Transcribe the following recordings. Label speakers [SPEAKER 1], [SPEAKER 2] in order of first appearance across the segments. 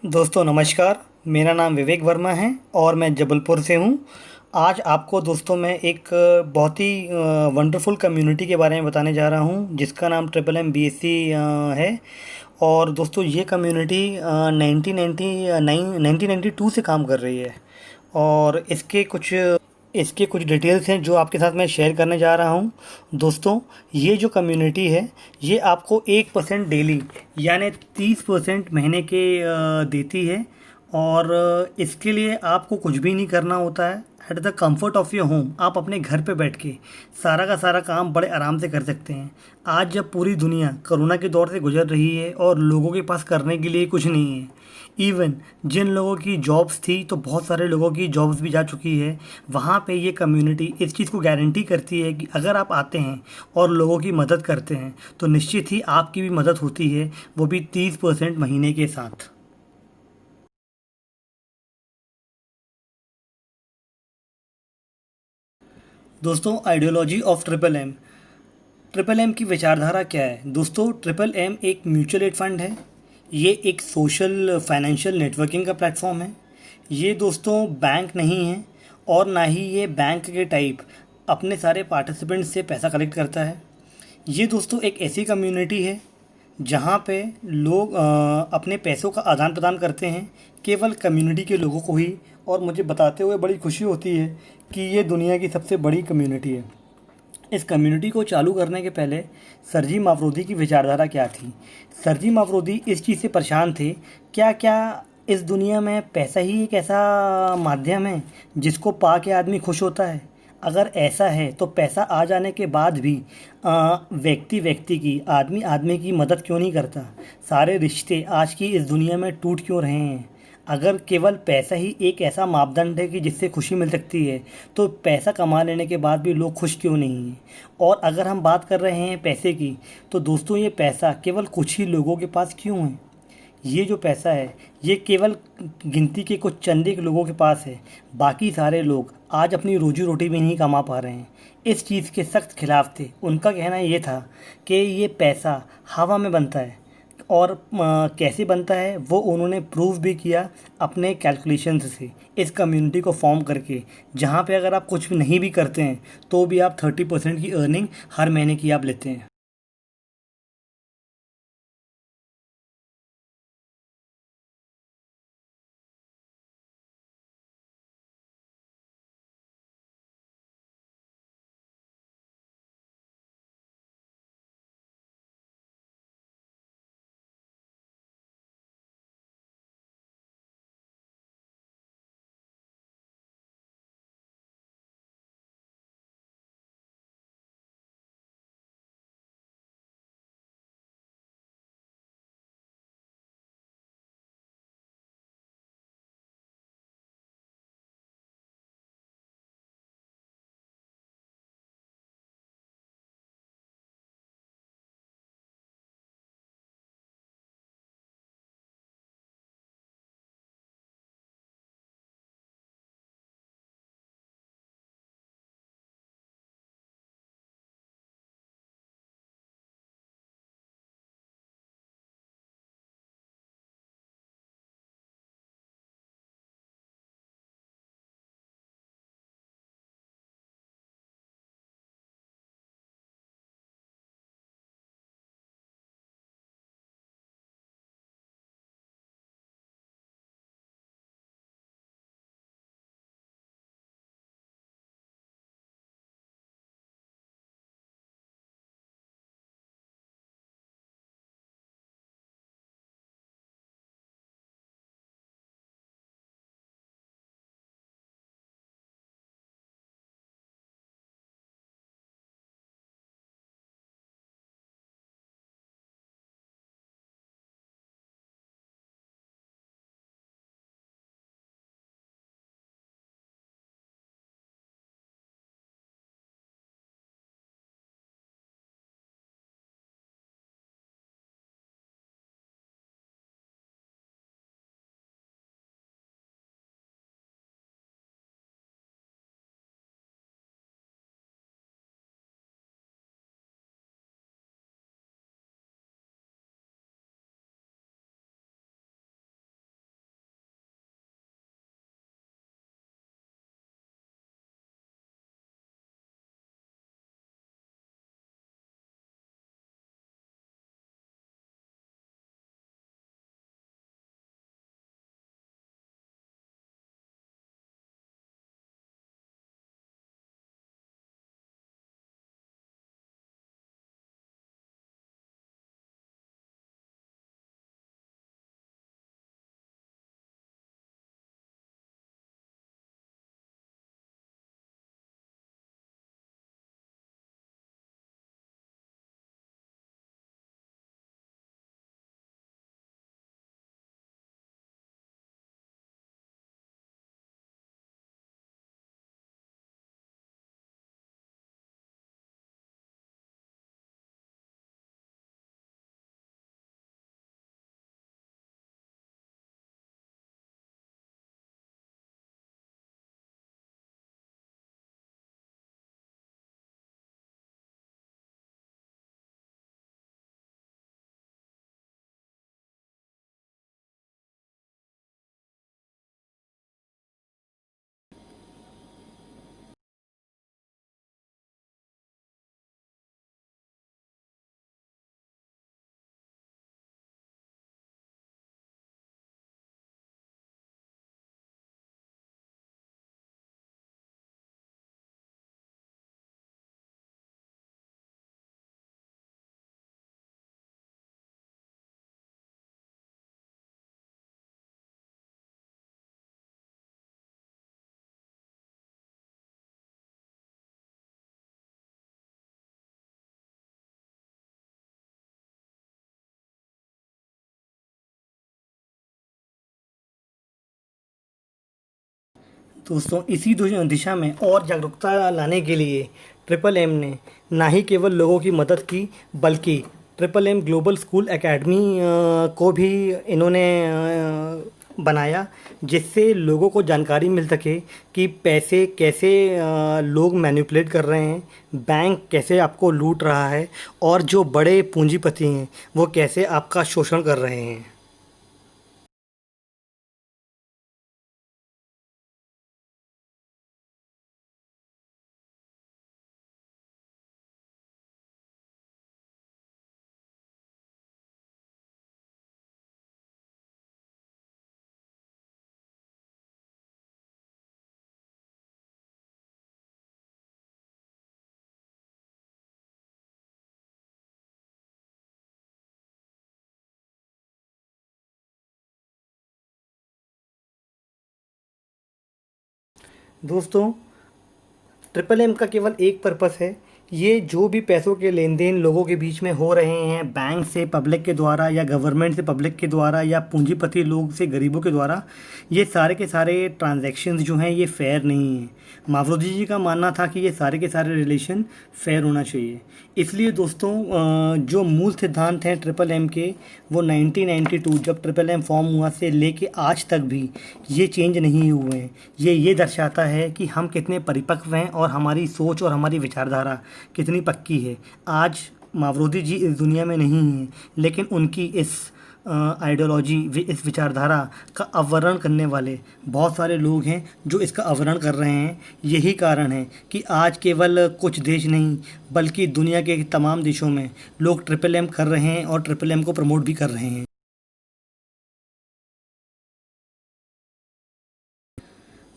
[SPEAKER 1] दोस्तों नमस्कार। मेरा नाम विवेक वर्मा है और मैं जबलपुर से हूँ। आज आपको दोस्तों मैं एक बहुत ही वंडरफुल कम्युनिटी के बारे में बताने जा रहा हूँ जिसका नाम triple M B S C है। और दोस्तों ये कम्युनिटी 1992 से काम कर रही है। और इसके कुछ डिटेल्स हैं जो आपके साथ मैं शेयर करने जा रहा हूँ। दोस्तों, ये जो कम्युनिटी है ये आपको 1% डेली यानी 30% महीने के देती है। और इसके लिए आपको कुछ भी नहीं करना होता है। At the comfort of your home आप अपने घर पे बैठ के सारा का सारा काम बड़े आराम से कर सकते हैं। आज जब पूरी दुनिया कोरोना के दौर से गुजर रही है और लोगों के पास करने के लिए कुछ नहीं है, इवन जिन लोगों की जॉब्स थी तो बहुत सारे लोगों की जॉब्स भी जा चुकी है। वहाँ पे ये कम्युनिटी इस चीज़ को गारंटी करती है कि अगर आप आते हैं और लोगों की मदद करते हैं तो निश्चित ही आपकी भी मदद होती है, वो भी 30% महीने के साथ। दोस्तों, ideology of triple M. Triple M की विचारधारा क्या है दोस्तों? ट्रिपल एम एक म्यूचुअल एड फंड है। ये एक सोशल फाइनेंशियल नेटवर्किंग का प्लेटफॉर्म है। ये दोस्तों बैंक नहीं है और ना ही ये बैंक के टाइप अपने सारे पार्टिसिपेंट्स से पैसा कलेक्ट करता है। ये दोस्तों एक ऐसी कम्युनिटी है जहाँ पे लोग अपने पैसों का आदान प्रदान करते हैं, केवल कम्युनिटी के लोगों को ही। और मुझे बताते हुए बड़ी खुशी होती है कि ये दुनिया की सबसे बड़ी कम्युनिटी है। इस कम्युनिटी को चालू करने के पहले सरजी माफरोदी की विचारधारा क्या थी? सरजी माफरोदी इस चीज़ से परेशान थे, क्या क्या इस दुनिया में पैसा ही एक ऐसा माध्यम है जिसको पा के आदमी खुश होता है? अगर ऐसा है तो पैसा आ जाने के बाद भी व्यक्ति व्यक्ति की, आदमी आदमी की मदद क्यों नहीं करता? सारे रिश्ते आज की इस दुनिया में टूट क्यों रहे हैं? अगर केवल पैसा ही एक ऐसा मापदंड है कि जिससे खुशी मिल सकती है, तो पैसा कमा लेने के बाद भी लोग खुश क्यों नहीं हैं? और अगर हम बात कर रहे हैं पैसे की, तो दोस्तों ये पैसा केवल कुछ ही लोगों के पास क्यों है? ये जो पैसा है ये केवल गिनती के कुछ चंद एक लोगों के पास है। बाकी सारे लोग आज अपनी रोजी रोटी भी नहीं कमा पा रहे हैं। इस चीज़ के सख्त खिलाफ थे। उनका कहना ये था कि ये पैसा हवा में बनता है। और कैसे बनता है वो उन्होंने प्रूव भी किया अपने कैलकुलेशंस से, इस कम्युनिटी को फॉर्म करके। जहाँ पे अगर आप कुछ नहीं भी करते हैं तो भी आप 30% की अर्निंग हर महीने की आप लेते हैं। दोस्तों इसी दिशा में और जागरूकता लाने के लिए ट्रिपल एम ने ना ही केवल लोगों की मदद की, बल्कि triple M global school academy को भी इन्होंने बनाया, जिससे लोगों को जानकारी मिल सके कि पैसे कैसे लोग मैनिपुलेट कर रहे हैं, बैंक कैसे आपको लूट रहा है, और जो बड़े पूंजीपति हैं वो कैसे आपका शोषण कर रहे हैं। दोस्तों ट्रिपल एम का केवल एक पर्पस है, ये जो भी पैसों के लेन देन लोगों के बीच में हो रहे हैं, बैंक से पब्लिक के द्वारा या गवर्नमेंट से पब्लिक के द्वारा या पूंजीपति लोग से गरीबों के द्वारा, ये सारे के सारे ट्रांजैक्शंस जो हैं ये फ़ेयर नहीं हैं। मावरोदी जी का मानना था कि ये सारे के सारे रिलेशन फ़ेयर होना चाहिए। इसलिए दोस्तों जो मूल सिद्धांत हैं ट्रिपल एम के, वो 1992 जब ट्रिपल एम फॉर्म हुआ से लेके आज तक भी ये चेंज नहीं हुए हैं। ये दर्शाता है कि हम कितने परिपक्व हैं और हमारी सोच और हमारी विचारधारा कितनी पक्की है। आज मावरोदी जी इस दुनिया में नहीं हैं, लेकिन उनकी इस आइडियोलॉजी, इस विचारधारा का अवरण करने वाले बहुत सारे लोग हैं जो इसका अवरण कर रहे हैं। यही कारण है कि आज केवल कुछ देश नहीं, बल्कि दुनिया के तमाम देशों में लोग ट्रिपल एम कर रहे हैं और ट्रिपल एम को प्रमोट भी कर रहे हैं।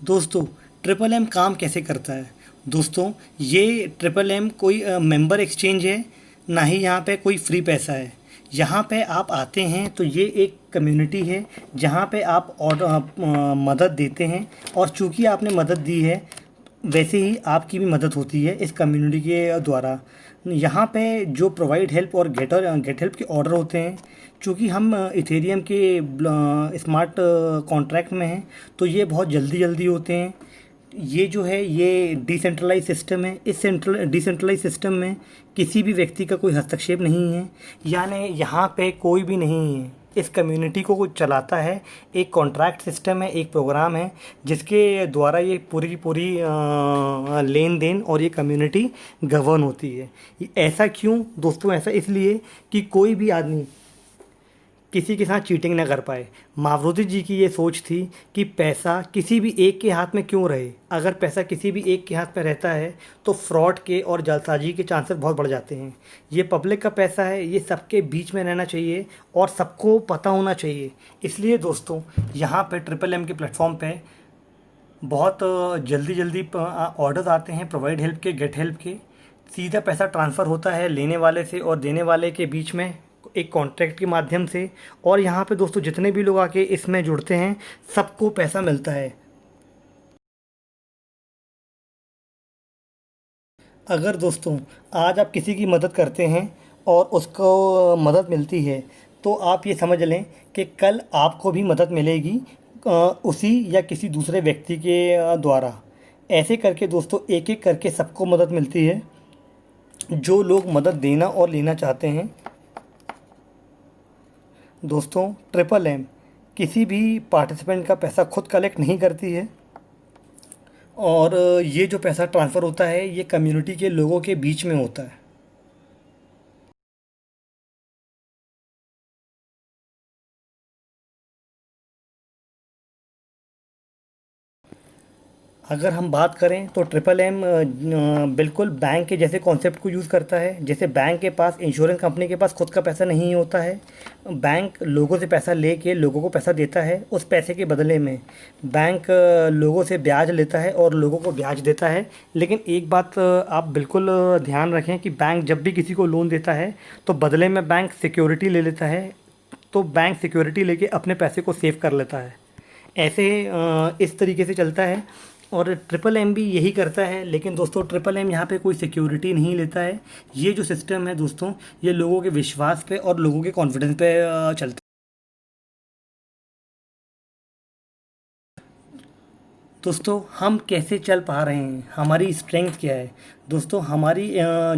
[SPEAKER 1] दोस्तों ट्रिपल एम काम कैसे करता है? दोस्तों ये ट्रिपल एम कोई मेंबर एक्सचेंज है, ना ही यहाँ पे कोई फ्री पैसा है। यहाँ पे आप आते हैं तो ये एक कम्युनिटी है जहाँ पे आप मदद देते हैं, और चूँकि आपने मदद दी है वैसे ही आपकी भी मदद होती है इस कम्युनिटी के द्वारा। यहाँ पे जो प्रोवाइड हेल्प और गेट हेल्प के ऑर्डर होते हैं, चूँकि हम इथेरियम के स्मार्ट कॉन्ट्रैक्ट में हैं, तो ये बहुत जल्दी जल्दी होते हैं। ये जो है ये डिसेंट्रलाइज सिस्टम है। इस डिसेंट्रलाइज सिस्टम में किसी भी व्यक्ति का कोई हस्तक्षेप नहीं है, यानी यहाँ पे कोई भी नहीं है। इस कम्युनिटी को चलाता है एक कॉन्ट्रैक्ट सिस्टम है, एक प्रोग्राम है जिसके द्वारा ये पूरी की पूरी लेन देन और ये कम्युनिटी गवर्न होती है। ऐसा क्यों दोस्तों? ऐसा इसलिए कि कोई भी आदमी किसी के साथ चीटिंग ना कर पाए। मावरोदी जी की ये सोच थी कि पैसा किसी भी एक के हाथ में क्यों रहे। अगर पैसा किसी भी एक के हाथ में रहता है तो फ्रॉड के और जालसाजी के चांसेस बहुत बढ़ जाते हैं। ये पब्लिक का पैसा है, ये सबके बीच में रहना चाहिए और सबको पता होना चाहिए। इसलिए दोस्तों यहाँ पे ट्रिपल एम के प्लेटफॉर्म पे बहुत जल्दी जल्दी ऑर्डर्स आते हैं प्रोवाइड हेल्प के, गेट हेल्प के। सीधा पैसा ट्रांसफ़र होता है लेने वाले से और देने वाले के बीच में एक कॉन्ट्रैक्ट के माध्यम से। और यहाँ पे दोस्तों जितने भी लोग आके इसमें जुड़ते हैं सबको पैसा मिलता है। अगर दोस्तों आज आप किसी की मदद करते हैं और उसको मदद मिलती है, तो आप ये समझ लें कि कल आपको भी मदद मिलेगी उसी या किसी दूसरे व्यक्ति के द्वारा। ऐसे करके दोस्तों एक एक करके सबको मदद मिलती है। जो लोग मदद देना और लेना चाहते हैं, दोस्तों ट्रिपल एम किसी भी पार्टिसिपेंट का पैसा खुद कलेक्ट नहीं करती है, और ये जो पैसा ट्रांसफ़र होता है ये कम्युनिटी के लोगों के बीच में होता है। अगर हम बात करें तो ट्रिपल एम बिल्कुल बैंक के जैसे कॉन्सेप्ट को यूज़ करता है। जैसे बैंक के पास, इंश्योरेंस कंपनी के पास खुद का पैसा नहीं होता है। बैंक लोगों से पैसा लेके लोगों को पैसा देता है। उस पैसे के बदले में बैंक लोगों से ब्याज लेता है और लोगों को ब्याज देता है। लेकिन एक बात आप बिल्कुल ध्यान रखें कि बैंक जब भी किसी को लोन देता है तो बदले में बैंक सिक्योरिटी ले लेता है। तो बैंक सिक्योरिटी लेके अपने पैसे को सेव कर लेता है। ऐसे इस तरीके से चलता है और ट्रिपल एम भी यही करता है। लेकिन दोस्तों ट्रिपल एम यहाँ पे कोई सिक्योरिटी नहीं लेता है। ये जो सिस्टम है दोस्तों, ये लोगों के विश्वास पे और लोगों के कॉन्फिडेंस पे चलता है। दोस्तों हम कैसे चल पा रहे हैं, हमारी स्ट्रेंथ क्या है। दोस्तों हमारी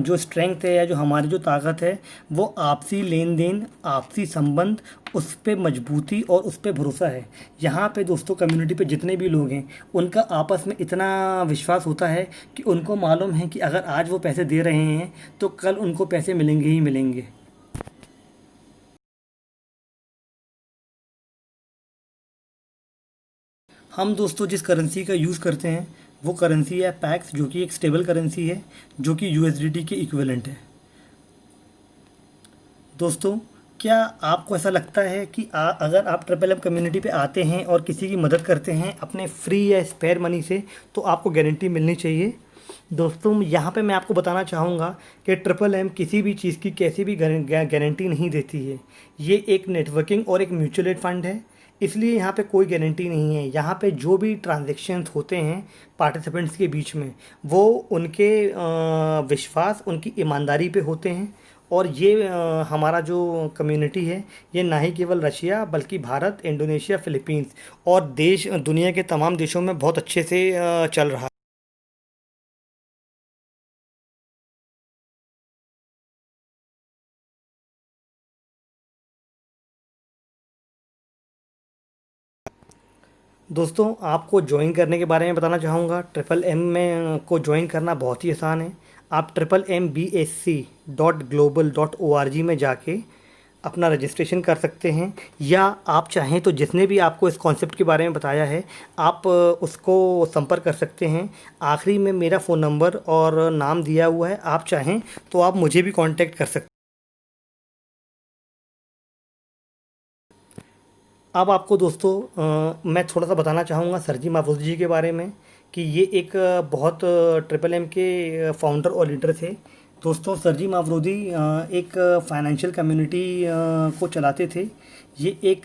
[SPEAKER 1] जो स्ट्रेंथ है या जो हमारी जो ताकत है वो आपसी लेन देन, आपसी संबंध, उस पे मजबूती और उस पे भरोसा है। यहाँ पे दोस्तों कम्युनिटी पे जितने भी लोग हैं उनका आपस में इतना विश्वास होता है कि उनको मालूम है कि अगर आज वो पैसे दे रहे हैं तो कल उनको पैसे मिलेंगे ही मिलेंगे। हम दोस्तों जिस करेंसी का यूज़ करते हैं वो करेंसी है पैक्स, जो कि एक स्टेबल करेंसी है, जो कि यूएसडीटी के इक्विवेलेंट है। दोस्तों क्या आपको ऐसा लगता है कि अगर आप ट्रिपल एम कम्युनिटी पे आते हैं और किसी की मदद करते हैं अपने फ्री या स्पेयर मनी से तो आपको गारंटी मिलनी चाहिए। दोस्तों यहाँ पे मैं आपको बताना चाहूँगा कि ट्रिपल एम किसी भी चीज़ की कैसी भी गारंटी नहीं देती है। ये एक नेटवर्किंग और एक म्यूचुअल एड फंड है, इसलिए यहाँ पे कोई गारंटी नहीं है। यहाँ पे जो भी ट्रांजैक्शंस होते हैं पार्टिसिपेंट्स के बीच में वो उनके विश्वास, उनकी ईमानदारी पे होते हैं। और ये हमारा जो कम्युनिटी है ये ना ही केवल रशिया बल्कि भारत, इंडोनेशिया, फिलीपींस और देश, दुनिया के तमाम देशों में बहुत अच्छे से चल रहा है। दोस्तों आपको ज्वाइन करने के बारे में बताना चाहूँगा। ट्रिपल एम में को ज्वाइन करना बहुत ही आसान है। आप MMBSC.global.org में जाके अपना रजिस्ट्रेशन कर सकते हैं, या आप चाहें तो जिसने भी आपको इस कॉन्सेप्ट के बारे में बताया है आप उसको संपर्क कर सकते हैं। आखिरी में मेरा फ़ोन नंबर और नाम दिया हुआ है, आप चाहें तो आप मुझे भी कांटेक्ट कर सकते हैं। अब आपको दोस्तों मैं थोड़ा सा बताना चाहूँगा सरजी माफूज जी के बारे में कि ये एक बहुत ट्रिपल एम के फाउंडर और लीडर थे। दोस्तों सरजी माफरूदी एक फाइनेंशियल कम्युनिटी को चलाते थे। ये एक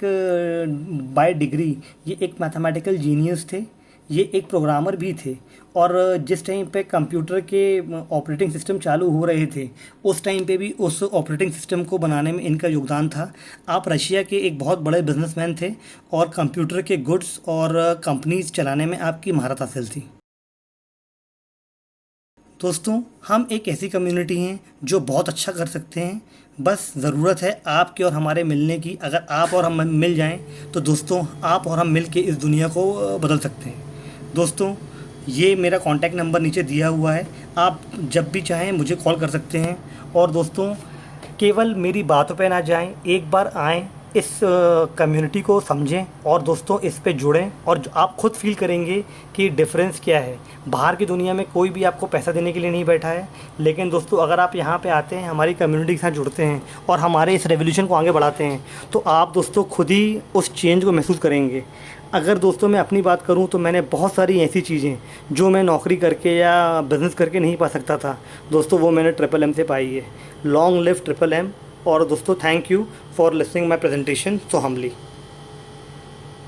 [SPEAKER 1] बाय डिग्री ये एक मैथमेटिकल जीनियस थे, ये एक प्रोग्रामर भी थे। और जिस टाइम पे कंप्यूटर के ऑपरेटिंग सिस्टम चालू हो रहे थे उस टाइम पे भी उस ऑपरेटिंग सिस्टम को बनाने में इनका योगदान था। आप रशिया के एक बहुत बड़े बिजनेसमैन थे और कंप्यूटर के गुड्स और कंपनीज चलाने में आपकी महारत हासिल थी। दोस्तों हम एक ऐसी कम्युनिटी हैं जो बहुत अच्छा कर सकते हैं, बस ज़रूरत है आपके और हमारे मिलने की। अगर आप और हम मिल जाएं तो दोस्तों आप और हम मिल के इस दुनिया को बदल सकते हैं। दोस्तों ये मेरा कॉन्टैक्ट नंबर नीचे दिया हुआ है, आप जब भी चाहें मुझे कॉल कर सकते हैं। और दोस्तों केवल मेरी बातों पे ना जाएं, एक बार आएँ, इस कम्युनिटी को समझें और दोस्तों इस पे जुड़ें और आप खुद फील करेंगे कि डिफरेंस क्या है। बाहर की दुनिया में कोई भी आपको पैसा देने के लिए नहीं बैठा है, लेकिन दोस्तों अगर आप यहाँ पे आते हैं, हमारी कम्युनिटी के साथ जुड़ते हैं और हमारे इस रेवोल्यूशन को आगे बढ़ाते हैं तो आप दोस्तों खुद ही उस चेंज को महसूस करेंगे। अगर दोस्तों मैं अपनी बात करूं तो मैंने बहुत सारी ऐसी चीज़ें जो मैं नौकरी करके या बिज़नेस करके नहीं पा सकता था दोस्तों, वो मैंने ट्रिपल एम से पाई है। Long live triple M. और दोस्तों thank you for listening my presentation so humbly.